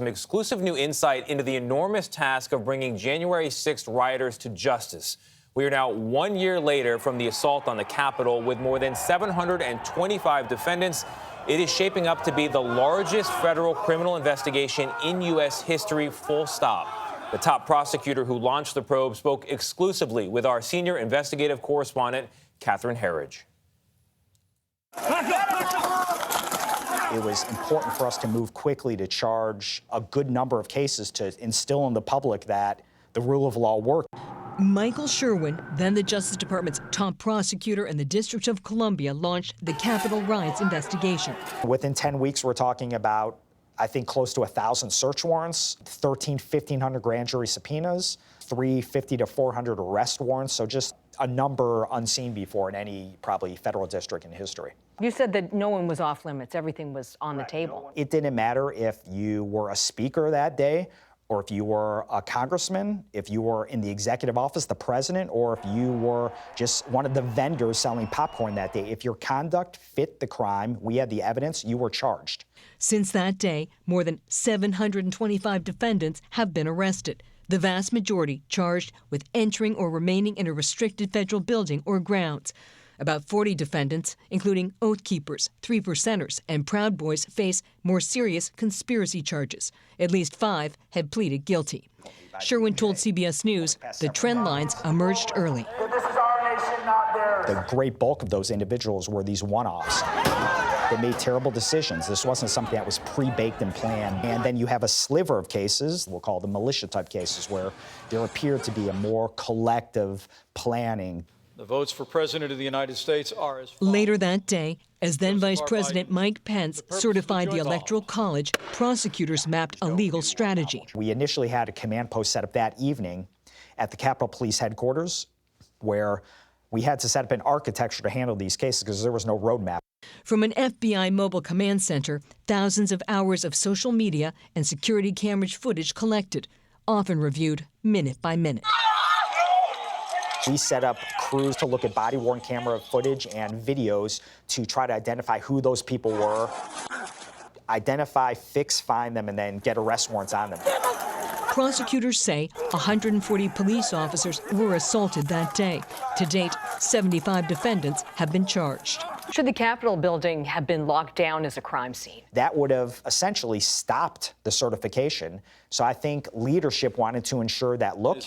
Some exclusive new insight into the enormous task of bringing January 6th rioters to justice. We are now 1 year later from the assault on the Capitol with more than 725 defendants. It is shaping up to be the largest federal criminal investigation in U.S. history, full stop. The top prosecutor who launched the probe spoke exclusively with our senior investigative correspondent, Catherine Herridge. It was important for us to move quickly to charge a good number of cases to instill in the public that the rule of law worked. Michael Sherwin, then the Justice Department's top prosecutor in the District of Columbia, launched the Capitol riots investigation. Within 10 weeks, we're talking about, I think, close to 1,000 search warrants, 1,500 grand jury subpoenas, 350 to 400 arrest warrants, so just a number unseen before in any probably federal district in history. You said that no one was off limits. Everything was on the table. It didn't matter if you were a speaker that day, or if you were a congressman, if you were in the executive office, the president, or if you were just one of the vendors selling popcorn that day. If your conduct fit the crime, we had the evidence, you were charged. Since that day, more than 725 defendants have been arrested, the vast majority charged with entering or remaining in a restricted federal building or grounds. About 40 defendants, including Oath Keepers, Three Percenters, and Proud Boys, face more serious conspiracy charges. At least 5 had pleaded guilty. Sherwin told CBS News the trend lines emerged early. This is our nation, not theirs. The great bulk of those individuals were these one-offs. They made terrible decisions. This wasn't something that was pre-baked and planned. And then you have a sliver of cases, we'll call them militia-type cases, where there appeared to be a more collective planning. The votes for President of the United States are as follows. Later that day, as then Vice President Mike Pence certified the Electoral College, prosecutors mapped a legal strategy. We initially had a command post set up that evening at the Capitol Police headquarters, where we had to set up an architecture to handle these cases because there was no roadmap. From an FBI mobile command center, thousands of hours of social media and security camera footage collected, often reviewed minute by minute. We set up crews to look at body-worn camera footage and videos to try to identify who those people were, identify, fix, find them, and then get arrest warrants on them. Prosecutors say 140 police officers were assaulted that day. To date, 75 defendants have been charged. Should the Capitol building have been locked down as a crime scene? That would have essentially stopped the certification. So I think leadership wanted to ensure that, look,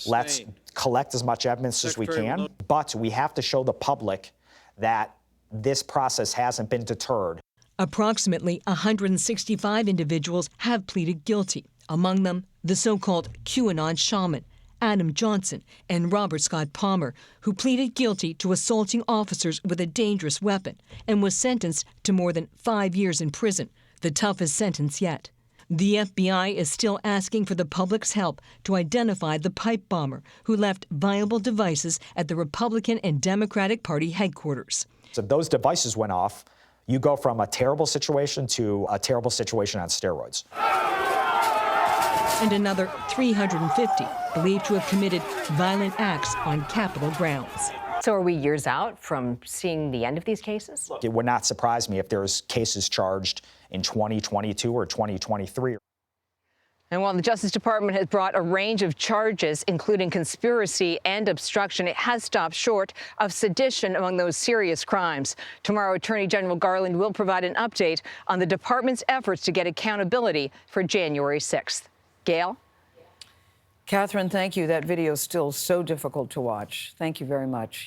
let's collect as much evidence as we can, but we have to show the public that this process hasn't been deterred. Approximately 165 individuals have pleaded guilty, among them the so-called QAnon shaman, Adam Johnson, and Robert Scott Palmer, who pleaded guilty to assaulting officers with a dangerous weapon and was sentenced to more than 5 years in prison, the toughest sentence yet. The FBI is still asking for the public's help to identify the pipe bomber who left viable devices at the Republican and Democratic Party headquarters. So if those devices went off, you go from a terrible situation to a terrible situation on steroids. And another 350 believed to have committed violent acts on Capitol grounds. So are we years out from seeing the end of these cases? It would not surprise me if there's cases charged in 2022 or 2023. And while the Justice Department has brought a range of charges, including conspiracy and obstruction, it has stopped short of sedition among those serious crimes. Tomorrow, Attorney General Garland will provide an update on the department's efforts to get accountability for January 6th. Gayle? Catherine, thank you. That video is still so difficult to watch. Thank you very much.